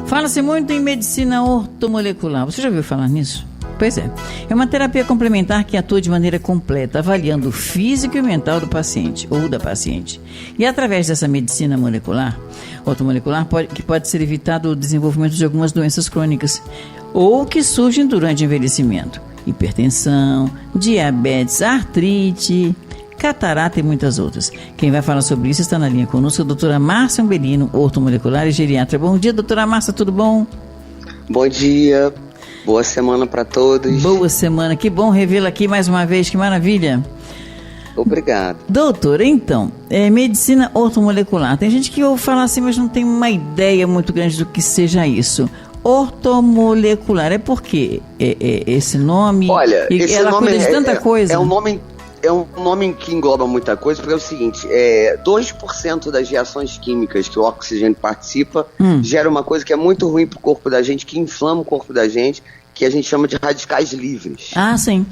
Fala-se muito em medicina ortomolecular. Você já ouviu falar nisso? Pois é. É uma terapia complementar que atua de maneira completa, avaliando o físico e o mental do paciente ou da paciente. E através dessa medicina ortomolecular, pode ser evitado o desenvolvimento de algumas doenças crônicas ou que surgem durante o envelhecimento. Hipertensão, diabetes, artrite, catarata e muitas outras. Quem vai falar sobre isso está na linha conosco, a doutora Márcia Umbelino, ortomolecular e geriatra. Bom dia, doutora Márcia, tudo bom? Bom dia, boa semana para todos. Boa semana, que bom revê-la aqui mais uma vez, que maravilha. Obrigado. Doutora, então, medicina ortomolecular. Tem gente que ouve falar assim, mas não tem uma ideia muito grande do que seja isso. Ortomolecular, é porque esse nome? Olha, esse ela nome cuida de tanta coisa. É um nome que engloba muita coisa, porque é o seguinte, 2% das reações químicas que o oxigênio participa gera uma coisa que é muito ruim para o corpo da gente, que inflama o corpo da gente, que a gente chama de radicais livres. Ah, sim.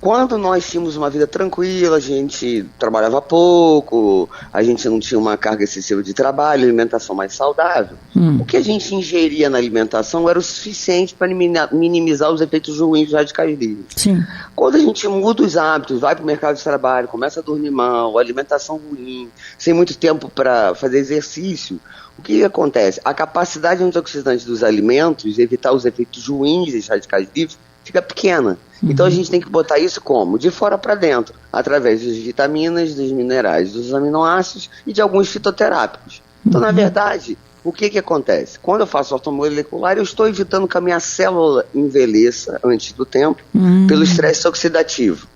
Quando nós tínhamos uma vida tranquila, a gente trabalhava pouco, a gente não tinha uma carga excessiva de trabalho, alimentação mais saudável. O que a gente ingeria na alimentação era o suficiente para minimizar os efeitos ruins dos radicais livres. Sim. Quando a gente muda os hábitos, vai para o mercado de trabalho, começa a dormir mal, alimentação ruim, sem muito tempo para fazer exercício, o que acontece? A capacidade antioxidante dos alimentos, evitar os efeitos ruins dos radicais livres, fica pequena. Então a gente tem que botar isso como? De fora para dentro, através das vitaminas, dos minerais, dos aminoácidos e de alguns fitoterápicos. Então, na verdade, o que acontece? Quando eu faço ortomolecular, eu estou evitando que a minha célula envelheça antes do tempo pelo estresse oxidativo.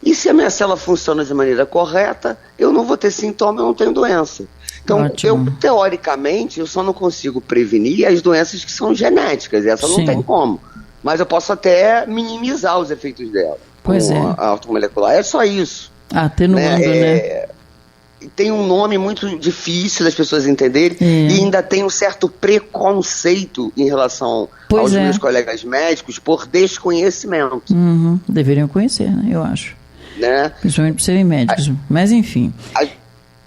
E se a minha célula funciona de maneira correta, eu não vou ter sintoma, eu não tenho doença. Então, teoricamente, eu só não consigo prevenir as doenças que são genéticas, essa não tem como. Mas eu posso até minimizar os efeitos dela. Pois é. A ortomolecular. É só isso. Atenuando, né? Tem um nome muito difícil das pessoas entenderem e ainda tem um certo preconceito em relação aos meus colegas médicos por desconhecimento. Deveriam conhecer, né? Eu acho. Né? Principalmente por serem médicos. Mas, enfim.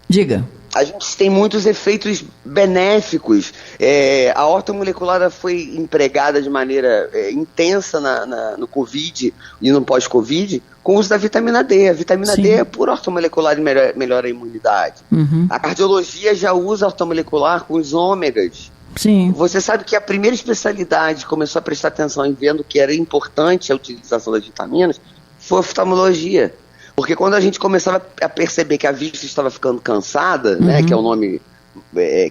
Diga. A gente tem muitos efeitos benéficos. A ortomolecular foi empregada de maneira intensa no Covid e no pós-Covid com o uso da vitamina D. A vitamina D, por ortomolecular, melhora a imunidade. A cardiologia já usa a ortomolecular com os ômegas. Sim. Você sabe que a primeira especialidade que começou a prestar atenção em vendo que era importante a utilização das vitaminas foi a oftalmologia. Porque quando a gente começava a perceber que a vista estava ficando cansada, né, que é o nome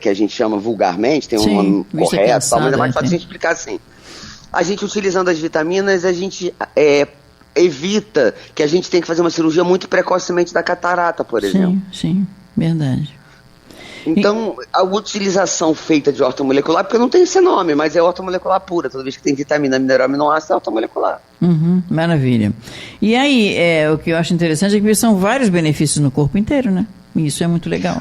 que a gente chama vulgarmente, tem um nome correto, cansada, mas é mais fácil a gente explicar assim. A gente utilizando as vitaminas, a gente evita que a gente tenha que fazer uma cirurgia muito precocemente da catarata, por exemplo. Sim, verdade. Então, a utilização feita de ortomolecular, porque não tem esse nome, mas é ortomolecular pura. Toda vez que tem vitamina, mineral, aminoácido, é ortomolecular. Maravilha. E aí, o que eu acho interessante é que são vários benefícios no corpo inteiro, né? E isso é muito legal.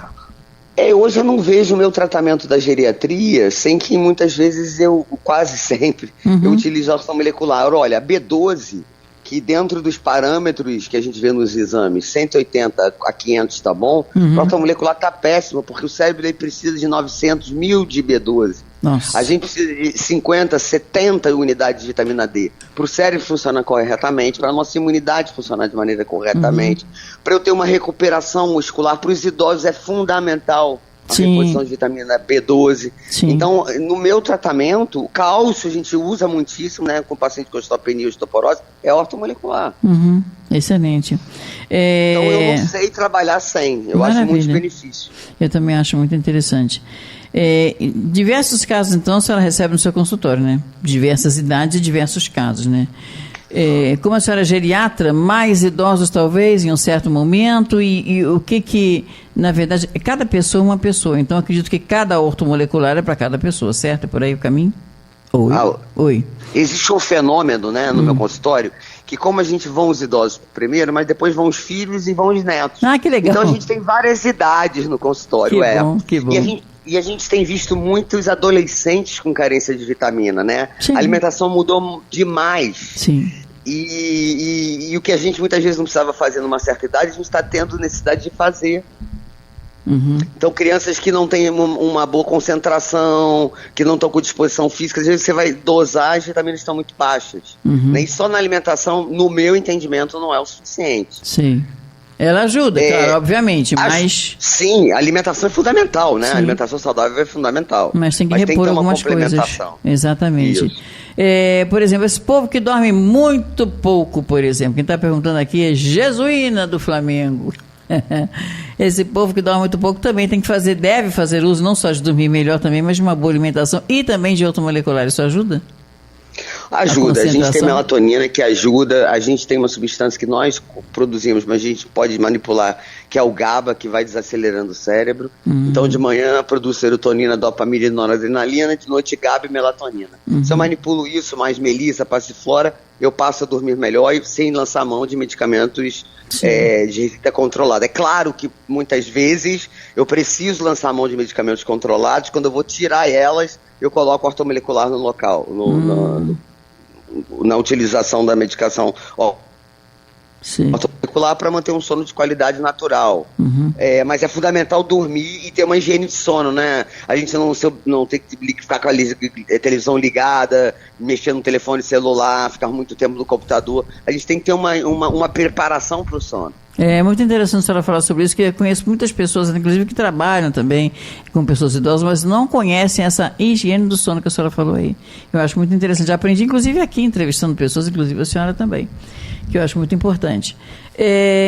Hoje eu não vejo o meu tratamento da geriatria sem que muitas vezes quase sempre, eu utilizo a ortomolecular. Olha, a B12, que dentro dos parâmetros que a gente vê nos exames, 180 a 500 tá bom, a ortomolecular tá péssima, porque o cérebro precisa de 900 mil de B12. Nossa. A gente precisa de 50, 70 unidades de vitamina D para o cérebro funcionar corretamente, para a nossa imunidade funcionar de maneira corretamente, para eu ter uma recuperação muscular. Para os idosos é fundamental a reposição de vitamina B12. Então, no meu tratamento, o cálcio a gente usa muitíssimo, né, com paciente com osteopenia e osteoporose, é ortomolecular. Excelente. Então, eu não sei trabalhar sem. Eu acho muito benefício. Eu também acho muito interessante. Diversos casos, então, a senhora recebe no seu consultório, né? Diversas idades e diversos casos, né? Como a senhora é geriatra, mais idosos talvez em um certo momento e o que na verdade, cada pessoa é uma pessoa, então acredito que cada ortomolecular é para cada pessoa, certo? É por aí o caminho? Oi. Existe um fenômeno, né, no meu consultório, que como a gente vão os idosos primeiro, mas depois vão os filhos e vão os netos. Ah, que legal. Então a gente tem várias idades no consultório. Que bom. E a gente tem visto muitos adolescentes com carência de vitamina, né? Sim. A alimentação mudou demais. Sim. E o que a gente muitas vezes não precisava fazer numa certa idade, a gente está tendo necessidade de fazer. Então, crianças que não têm uma boa concentração, que não estão com disposição física, às vezes você vai dosar, as vitaminas estão muito baixas. Né? E só na alimentação, no meu entendimento, não é o suficiente. Sim. Ela ajuda, claro, obviamente, mas... Sim, a alimentação é fundamental, né? Sim. A alimentação saudável é fundamental. Mas tem que repor algumas coisas. Exatamente. Por exemplo, esse povo que dorme muito pouco, por exemplo, quem está perguntando aqui é Jesuína do Flamengo. Esse povo que dorme muito pouco também deve fazer uso não só de dormir melhor também, mas de uma boa alimentação e também de ortomolecular. Isso ajuda? Ajuda, a gente tem melatonina que ajuda, a gente tem uma substância que nós produzimos, mas a gente pode manipular, que é o GABA, que vai desacelerando o cérebro. Então de manhã produz serotonina, dopamina e noradrenalina, de noite GABA e melatonina. Se eu manipulo isso, mais melissa, passiflora, eu passo a dormir melhor e sem lançar mão de medicamentos de receita controlada. É claro que muitas vezes eu preciso lançar mão de medicamentos controlados, quando eu vou tirar elas, eu coloco ortomolecular no local, na utilização da medicação ortomolecular para manter um sono de qualidade natural. Mas é fundamental dormir e ter uma higiene de sono, né? A gente não tem que ficar com a televisão ligada, mexer no telefone celular, ficar muito tempo no computador. A gente tem que ter uma preparação para o sono. É muito interessante a senhora falar sobre isso, que eu conheço muitas pessoas, inclusive que trabalham também com pessoas idosas, mas não conhecem essa higiene do sono que a senhora falou aí. Eu acho muito interessante. Já aprendi, inclusive, aqui, entrevistando pessoas, inclusive a senhora também, que eu acho muito importante.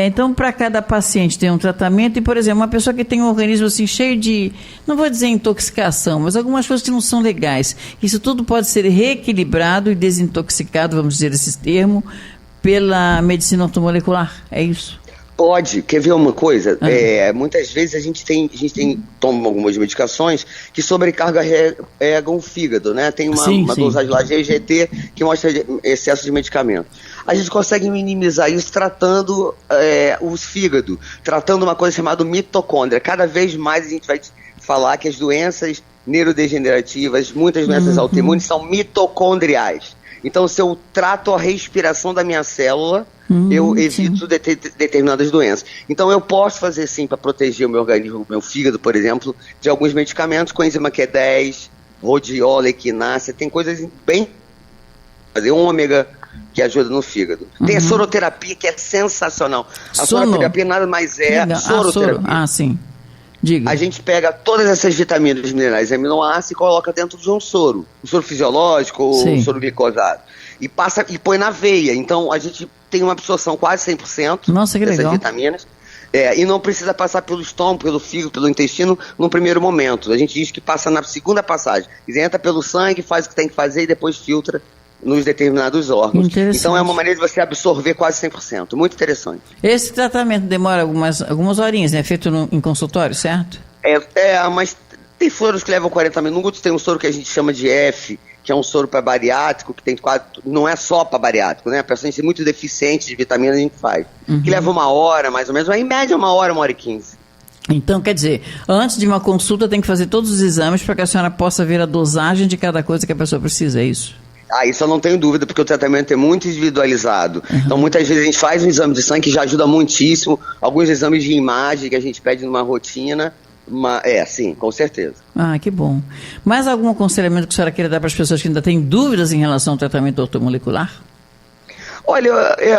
Então, para cada paciente tem um tratamento e, por exemplo, uma pessoa que tem um organismo assim cheio de, não vou dizer intoxicação, mas algumas coisas que não são legais. Isso tudo pode ser reequilibrado e desintoxicado, vamos dizer esse termo, pela medicina ortomolecular. É isso? Pode. Quer ver uma coisa? Muitas vezes a gente toma algumas medicações que sobrecarregam o fígado, né? Tem uma dosagem lá, GGT, que mostra excesso de medicamento. A gente consegue minimizar isso tratando o fígado, tratando uma coisa chamada mitocôndria. Cada vez mais a gente vai falar que as doenças neurodegenerativas, muitas doenças autoimunes são mitocondriais. Então, se eu trato a respiração da minha célula, eu evito determinadas doenças. Então, eu posso fazer sim para proteger o meu organismo, o meu fígado, por exemplo, de alguns medicamentos, coenzima Q10, rhodiola, equinácea, tem coisas bem... fazer ômega, que ajuda no fígado. Tem a soroterapia, que é sensacional. A soroterapia nada mais é soroterapia. Sim. Diga. A gente pega todas essas vitaminas, minerais e aminoácidos e coloca dentro de um soro. Um soro fisiológico ou um soro glicosado. E põe na veia. Então a gente tem uma absorção quase 100% dessas vitaminas. E não precisa passar pelo estômago, pelo fígado, pelo intestino no primeiro momento. A gente diz que passa na segunda passagem. Entra pelo sangue, faz o que tem que fazer e depois filtra nos determinados órgãos. Então é uma maneira de você absorver quase 100%. Muito interessante. Esse tratamento demora algumas horinhas, né? Feito em consultório, certo? Mas tem soros que levam 40 minutos, tem um soro que a gente chama de F, que é um soro para bariátrico, que tem não é só para bariátrico, né? A pessoa é muito deficiente de vitamina, a gente faz. Que leva 1 hora, mais ou menos, mas em média 1 hora, 1 hora e 15. Então, quer dizer, antes de uma consulta tem que fazer todos os exames para que a senhora possa ver a dosagem de cada coisa que a pessoa precisa, é isso? Isso eu não tenho dúvida, porque o tratamento é muito individualizado. Então, muitas vezes a gente faz um exame de sangue que já ajuda muitíssimo, alguns exames de imagem que a gente pede numa rotina, sim, com certeza. Que bom. Mais algum aconselhamento que a senhora queira dar para as pessoas que ainda têm dúvidas em relação ao tratamento ortomolecular? Olha,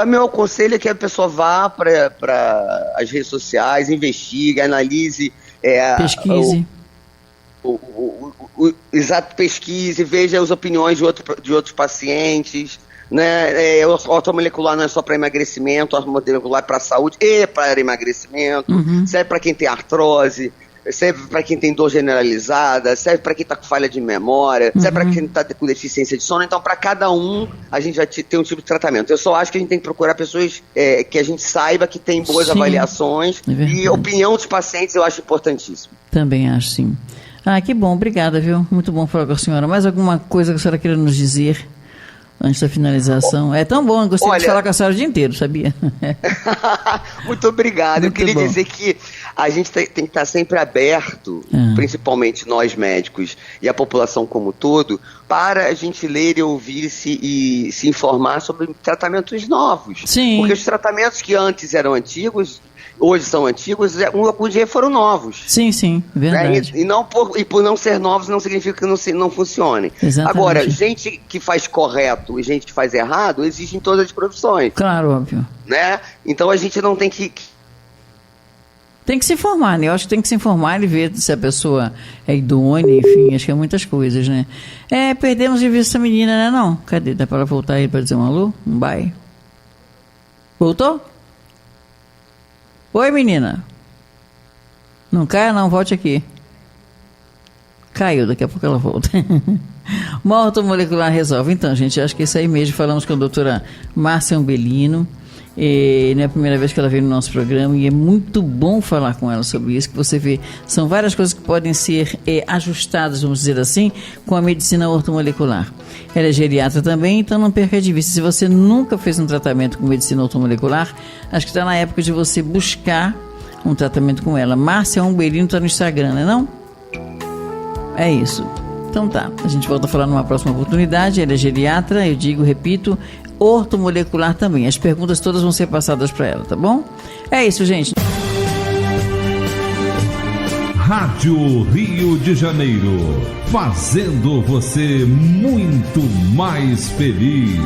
meu conselho é que a pessoa vá para as redes sociais, investigue, analise... pesquise. Pesquise, veja as opiniões de outros pacientes, né? O ortomolecular não é só para emagrecimento, o ortomolecular é para saúde e para emagrecimento, serve para quem tem artrose, serve para quem tem dor generalizada, serve para quem está com falha de memória, serve para quem está com deficiência de sono. Então, para cada um, a gente vai ter um tipo de tratamento. Eu só acho que a gente tem que procurar pessoas que a gente saiba que tem boas avaliações, e opinião dos pacientes eu acho importantíssimo. Também acho, sim. Que bom, obrigada, viu? Muito bom falar com a senhora. Mais alguma coisa que a senhora queira nos dizer antes da finalização? É tão bom, eu gostaria de falar com a senhora o dia inteiro, sabia? Muito obrigado. Eu queria dizer que a gente tem que estar sempre aberto, principalmente nós médicos e a população como um todo, para a gente ler e ouvir e se informar sobre tratamentos novos. Sim. Porque os tratamentos que antes eram antigos, hoje são antigos, algum dia foram novos. Sim, verdade. Né? E por não ser novos não significa que não funcione. Exatamente. Agora, gente que faz correto e gente que faz errado, existe em todas as profissões. Claro, óbvio. Né? Então a gente não tem que... Tem que se informar, né? Eu acho que tem que se informar e ver se a pessoa é idônea, enfim, acho que é muitas coisas, né? Perdemos de vista essa menina, né? Não? Cadê? Dá para ela voltar aí para dizer um alô? Um bye? Voltou? Oi, menina. Não caia não, volte aqui. Caiu, daqui a pouco ela volta. Uma ortomolecular resolve. Então, gente, acho que isso aí mesmo. Falamos com a doutora Márcia Umbelino. Não é a primeira vez que ela veio no nosso programa e é muito bom falar com ela sobre isso, que você vê, são várias coisas que podem ser ajustadas, vamos dizer assim, com a medicina ortomolecular. Ela é geriatra também, então não perca de vista. Se você nunca fez um tratamento com medicina ortomolecular, acho que está na época de você buscar um tratamento com ela. Márcia Umbelino está no Instagram, não é não? É isso. Então tá, a gente volta a falar numa próxima oportunidade. Ela é geriatra, eu digo, repito, ortomolecular também. As perguntas todas vão ser passadas para ela, tá bom? É isso, gente. Rádio Rio de Janeiro, fazendo você muito mais feliz.